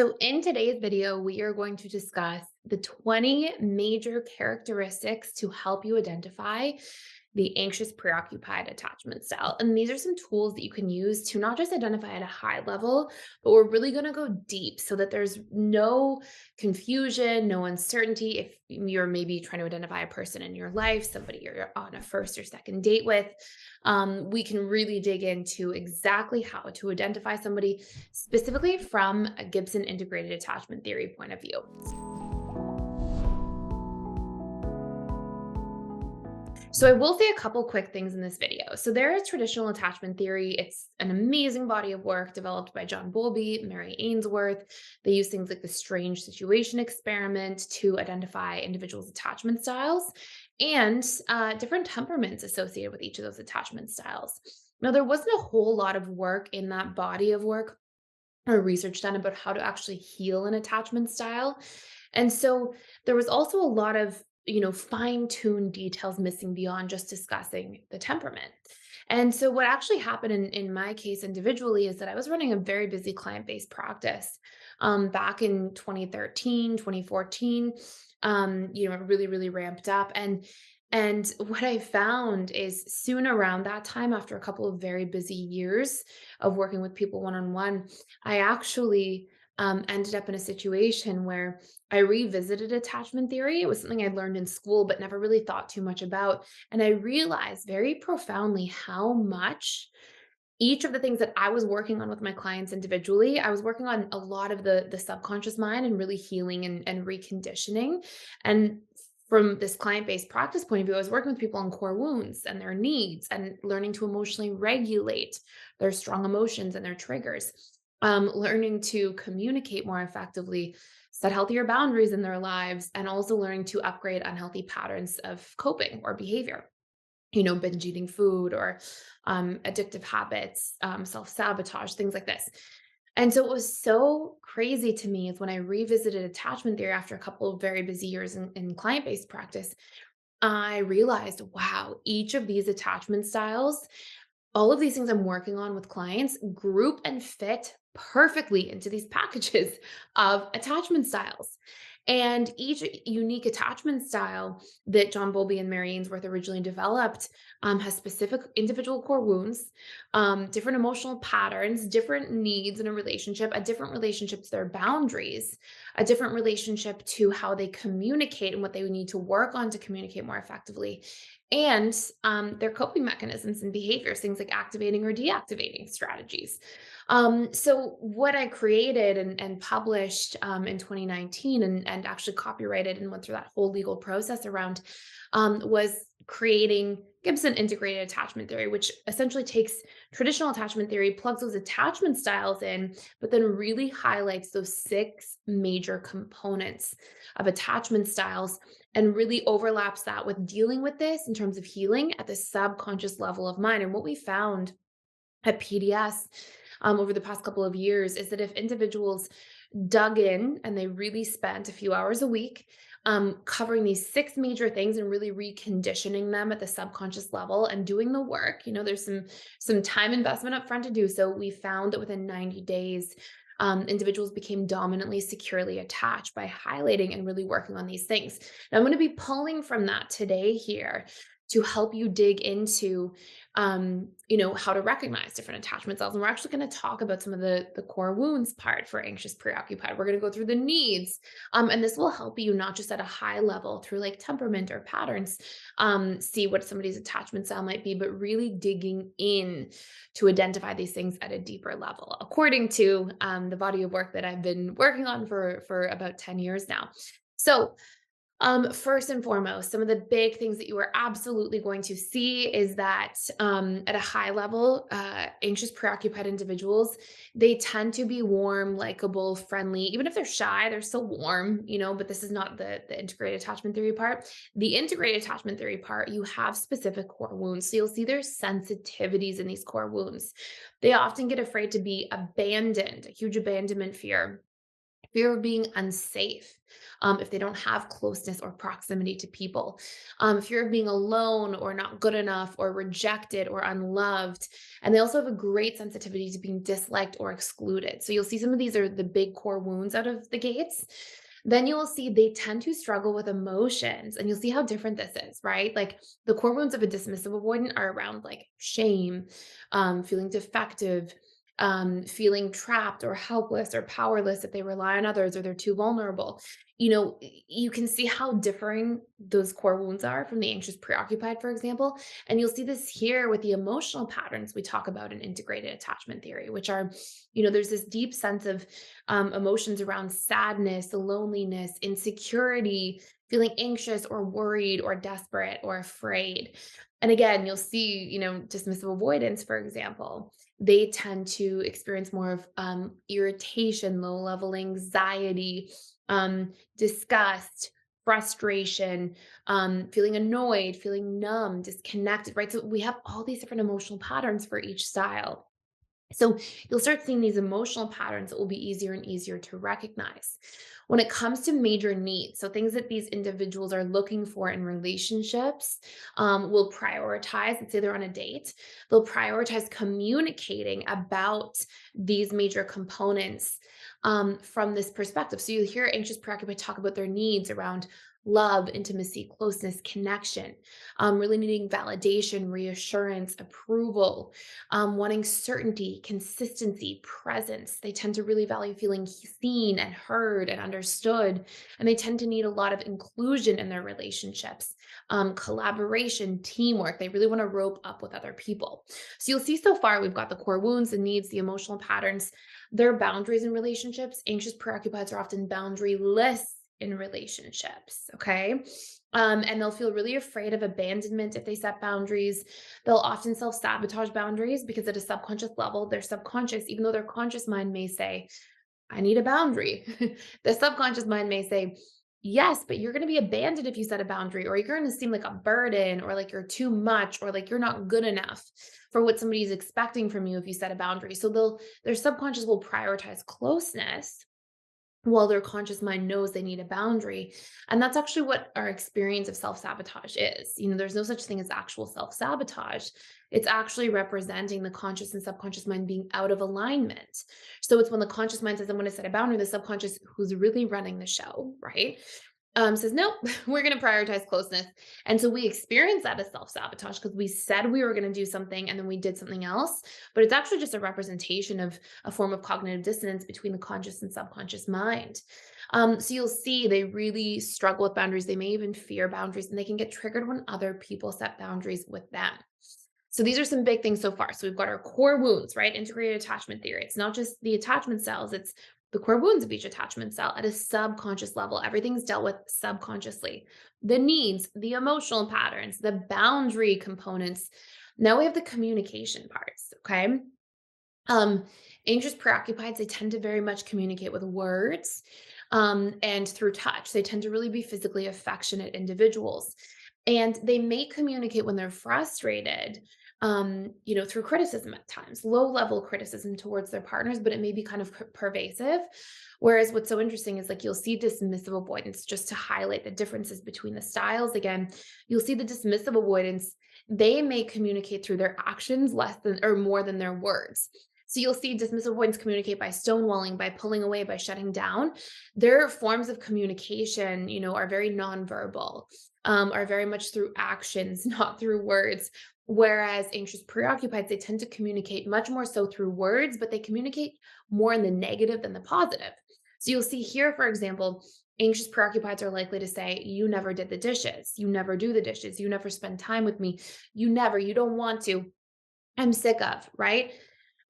So in today's video, we are going to discuss the 20 major characteristics to help you identify the anxious preoccupied attachment style. And these are some tools that you can use to not just identify at a high level, but we're really going to go deep so that there's no confusion, no uncertainty. If you're maybe trying to identify a person in your life, somebody you're on a first or second date with, we can really dig into exactly how to identify somebody specifically from a Gibson Integrated Attachment Theory point of view. So I will say a couple quick things in this video. So there is traditional attachment theory. It's an amazing body of work developed by John Bowlby, Mary Ainsworth. They use things like the strange situation experiment to identify individuals' attachment styles and different temperaments associated with each of those attachment styles. Now, there wasn't a whole lot of work in that body of work or research done about how to actually heal an attachment style. And so there was also a lot of, fine-tuned details missing beyond just discussing the temperament. And so what actually happened in my case individually is that I was running a very busy client-based practice back in 2013, 2014. It really, really ramped up. And what I found is soon around that time, after a couple of very busy years of working with people one-on-one, I actually ended up in a situation where I revisited attachment theory. It was something I'd learned in school, but never really thought too much about. And I realized very profoundly how much each of the things that I was working on with my clients individually, I was working on a lot of the subconscious mind and really healing and reconditioning. And from this client-based practice point of view, I was working with people on core wounds and their needs and learning to emotionally regulate their strong emotions and their triggers, learning to communicate more effectively, set healthier boundaries in their lives, and also learning to upgrade unhealthy patterns of coping or behavior, binge eating food or addictive habits, self sabotage, things like this. And so it was so crazy to me is when I revisited attachment theory after a couple of very busy years in client based practice, I realized, wow, each of these attachment styles, all of these things I'm working on with clients group and fit perfectly into these packages of attachment styles. And each unique attachment style that John Bowlby and Mary Ainsworth originally developed has specific individual core wounds, different emotional patterns, different needs in a relationship, a different relationship to their boundaries, a different relationship to how they communicate and what they would need to work on to communicate more effectively, and their coping mechanisms and behaviors, things like activating or deactivating strategies. So what I created and published in 2019 and actually copyrighted and went through that whole legal process around was creating Gibson Integrated Attachment Theory, which essentially takes traditional attachment theory, plugs those attachment styles in, but then really highlights those 6 major components of attachment styles and really overlaps that with dealing with this in terms of healing at the subconscious level of mind. And what we found at PDS over the past couple of years is that if individuals dug in and they really spent a few hours a week covering these 6 major things and really reconditioning them at the subconscious level and doing the work, there's some time investment up front to do so. We found that within 90 days, individuals became dominantly securely attached by highlighting and really working on these things. Now, I'm going to be pulling from that today here to help you dig into, how to recognize different attachment styles. And we're actually going to talk about some of the core wounds part for anxious preoccupied. We're going to go through the needs. And this will help you not just at a high level through like temperament or patterns, see what somebody's attachment style might be, but really digging in to identify these things at a deeper level, according to the body of work that I've been working on for about 10 years now. So first and foremost, some of the big things that you are absolutely going to see is that at a high level, anxious, preoccupied individuals, they tend to be warm, likable, friendly. Even if they're shy, they're still warm, but this is not the integrated attachment theory part. The integrated attachment theory part, you have specific core wounds. So you'll see there's sensitivities in these core wounds. They often get afraid to be abandoned, a huge abandonment fear. fear of being unsafe, if they don't have closeness or proximity to people, fear of being alone or not good enough or rejected or unloved. And they also have a great sensitivity to being disliked or excluded. So you'll see some of these are the big core wounds out of the gates. Then you will see they tend to struggle with emotions, and you'll see how different this is, right? Like the core wounds of a dismissive avoidant are around like shame, feeling defective, feeling trapped or helpless or powerless if they rely on others or they're too vulnerable. You can see how differing those core wounds are from the anxious preoccupied, for example. And you'll see this here with the emotional patterns we talk about in integrated attachment theory, which are, there's this deep sense of emotions around sadness, loneliness, insecurity, feeling anxious or worried or desperate or afraid. And again, you'll see, dismissive avoidance, for example, they tend to experience more of irritation, low level anxiety, disgust, frustration, feeling annoyed, feeling numb, disconnected, right? So we have all these different emotional patterns for each style. So you'll start seeing these emotional patterns that will be easier and easier to recognize. When it comes to major needs, so things that these individuals are looking for in relationships, will prioritize, let's say they're on a date, they'll prioritize communicating about these major components from this perspective. So you hear anxious preoccupied talk about their needs around love, intimacy, closeness, connection, really needing validation, reassurance, approval, wanting certainty, consistency, presence. They tend to really value feeling seen and heard and understood. And they tend to need a lot of inclusion in their relationships, collaboration, teamwork. They really want to rope up with other people. So you'll see so far, we've got the core wounds, the needs, the emotional patterns, their boundaries in relationships. Anxious preoccupieds are often boundaryless in relationships. Okay. And they'll feel really afraid of abandonment if they set boundaries. They'll often self sabotage boundaries because at a subconscious level, their subconscious, even though their conscious mind may say, I need a boundary, the subconscious mind may say, yes, but you're going to be abandoned if you set a boundary, or you're going to seem like a burden, or like you're too much, or like you're not good enough for what somebody's expecting from you if you set a boundary. So their subconscious will prioritize closeness while their conscious mind knows they need a boundary. And that's actually what our experience of self-sabotage is. There's no such thing as actual self-sabotage. It's actually representing the conscious and subconscious mind being out of alignment. So it's when the conscious mind says, I'm going to set a boundary, the subconscious, who's really running the show, right? Says, nope, we're going to prioritize closeness. And so we experience that as self-sabotage because we said we were going to do something and then we did something else. But it's actually just a representation of a form of cognitive dissonance between the conscious and subconscious mind. So you'll see they really struggle with boundaries. They may even fear boundaries, and they can get triggered when other people set boundaries with them. So these are some big things so far. So we've got our core wounds, right? Integrated attachment theory. It's not just the attachment styles, it's the core wounds of each attachment style at a subconscious level. Everything's dealt with subconsciously. The needs, the emotional patterns, the boundary components. Now we have the communication parts, okay? Um, Anxious preoccupieds, they tend to very much communicate with words and through touch. They tend to really be physically affectionate individuals. And they may communicate when they're frustrated, through criticism at times, low level criticism towards their partners, but it may be kind of pervasive. Whereas what's so interesting is like you'll see dismissive avoidance, just to highlight the differences between the styles. Again, you'll see the dismissive avoidance, they may communicate through their actions less than or more than their words. So you'll see dismissive avoidance communicate by stonewalling, by pulling away, by shutting down. Their forms of communication, are very nonverbal, are very much through actions, not through words. Whereas anxious preoccupieds, they tend to communicate much more so through words, but they communicate more in the negative than the positive. So you'll see here, for example, anxious preoccupieds are likely to say, you never did the dishes. You never do the dishes. You never spend time with me. You don't want to. I'm sick of, right?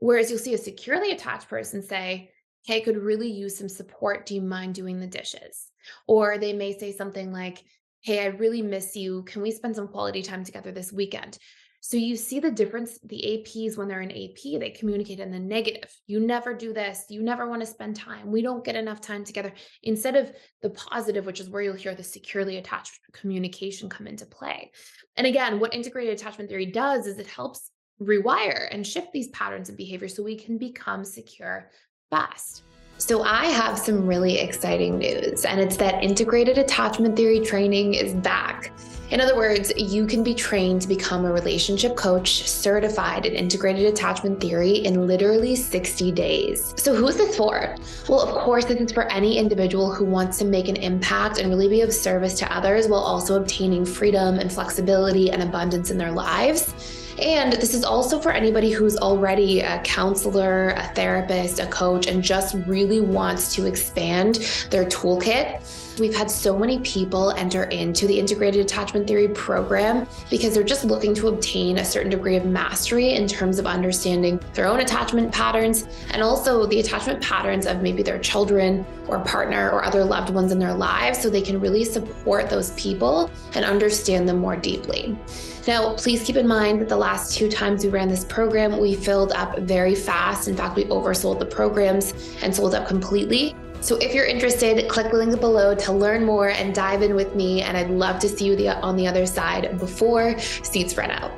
Whereas you'll see a securely attached person say, hey, I could really use some support. Do you mind doing the dishes? Or they may say something like, hey, I really miss you. Can we spend some quality time together this weekend? So you see the difference. The APs, when they're in AP, they communicate in the negative. You never do this. You never want to spend time. We don't get enough time together. Instead of the positive, which is where you'll hear the securely attached communication come into play. And again, what integrated attachment theory does is it helps rewire and shift these patterns of behavior so we can become secure fast. So I have some really exciting news, and it's that integrated attachment theory training is back. In other words, you can be trained to become a relationship coach certified in integrated attachment theory in literally 60 days. So who is this for? Well, of course, this is for any individual who wants to make an impact and really be of service to others while also obtaining freedom and flexibility and abundance in their lives. And this is also for anybody who's already a counselor, a therapist, a coach, and just really wants to expand their toolkit. We've had so many people enter into the integrated attachment theory program because they're just looking to obtain a certain degree of mastery in terms of understanding their own attachment patterns and also the attachment patterns of maybe their children or partner or other loved ones in their lives, so they can really support those people and understand them more deeply. Now, please keep in mind that the last 2 times we ran this program, we filled up very fast. In fact, we oversold the programs and sold out completely. So if you're interested, click the link below to learn more and dive in with me. And I'd love to see you on the other side before seats run out.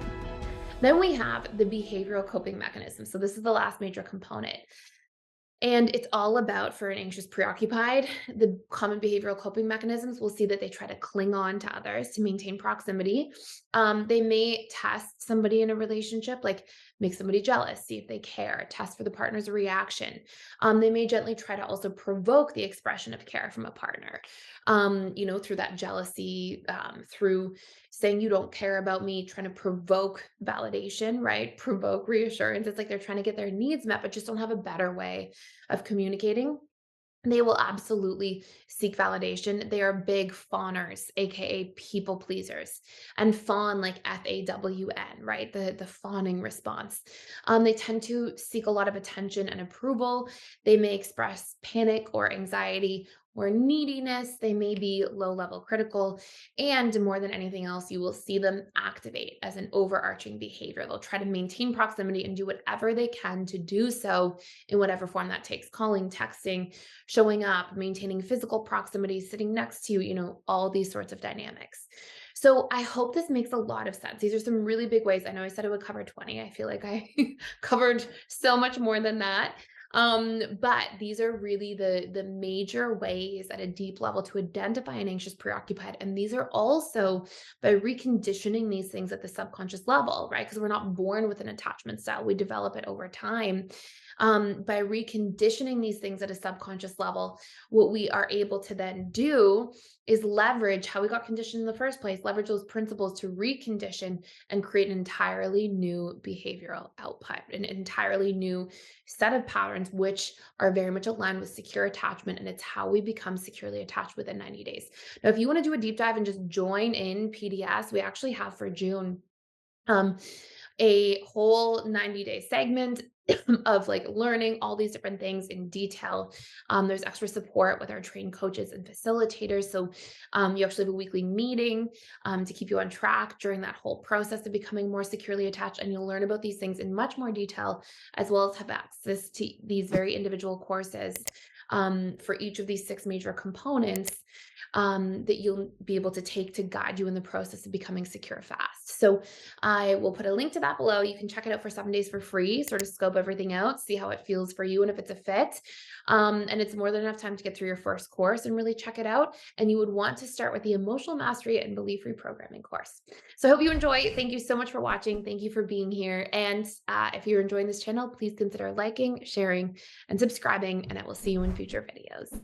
Then we have the behavioral coping mechanism. So this is the last major component. And it's all about, for an anxious preoccupied, the common behavioral coping mechanisms. We'll see that they try to cling on to others to maintain proximity. They may test somebody in a relationship, like make somebody jealous, see if they care, test for the partner's reaction. They may gently try to also provoke the expression of care from a partner, through that jealousy, through saying you don't care about me, trying to provoke validation, right? Provoke reassurance. It's like they're trying to get their needs met, but just don't have a better way of communicating. They will absolutely seek validation. They are big fawners, aka people pleasers, and fawn like FAWN, right? The fawning response. They tend to seek a lot of attention and approval. They may express panic or anxiety or neediness. They may be low level critical. And more than anything else, you will see them activate as an overarching behavior. They'll try to maintain proximity and do whatever they can to do so in whatever form that takes: calling, texting, showing up, maintaining physical proximity, sitting next to you, all these sorts of dynamics. So I hope this makes a lot of sense. These are some really big ways. I know I said I would cover 20. I feel like I covered so much more than that. But these are really the major ways at a deep level to identify an anxious preoccupied. And these are also by reconditioning these things at the subconscious level, right? Because we're not born with an attachment style, we develop it over time. By reconditioning these things at a subconscious level, what we are able to then do is leverage how we got conditioned in the first place, leverage those principles to recondition and create an entirely new behavioral output, an entirely new set of patterns, which are very much aligned with secure attachment. And it's how we become securely attached within 90 days. Now, if you want to do a deep dive and just join in PDS, we actually have for June a whole 90-day segment of like learning all these different things in detail. There's extra support with our trained coaches and facilitators. So you actually have a weekly meeting to keep you on track during that whole process of becoming more securely attached. And you'll learn about these things in much more detail, as well as have access to these very individual courses for each of these 6 major components that you'll be able to take to guide you in the process of becoming secure fast. So I will put a link to that below. You can check it out for 7 days for free, sort of scope everything out, see how it feels for you and if it's a fit. And it's more than enough time to get through your first course and really check it out. And you would want to start with the Emotional Mastery and Belief Reprogramming course. So I hope you enjoy. Thank you so much for watching. Thank you for being here. And if you're enjoying this channel, please consider liking, sharing, and subscribing, and I will see you in future videos.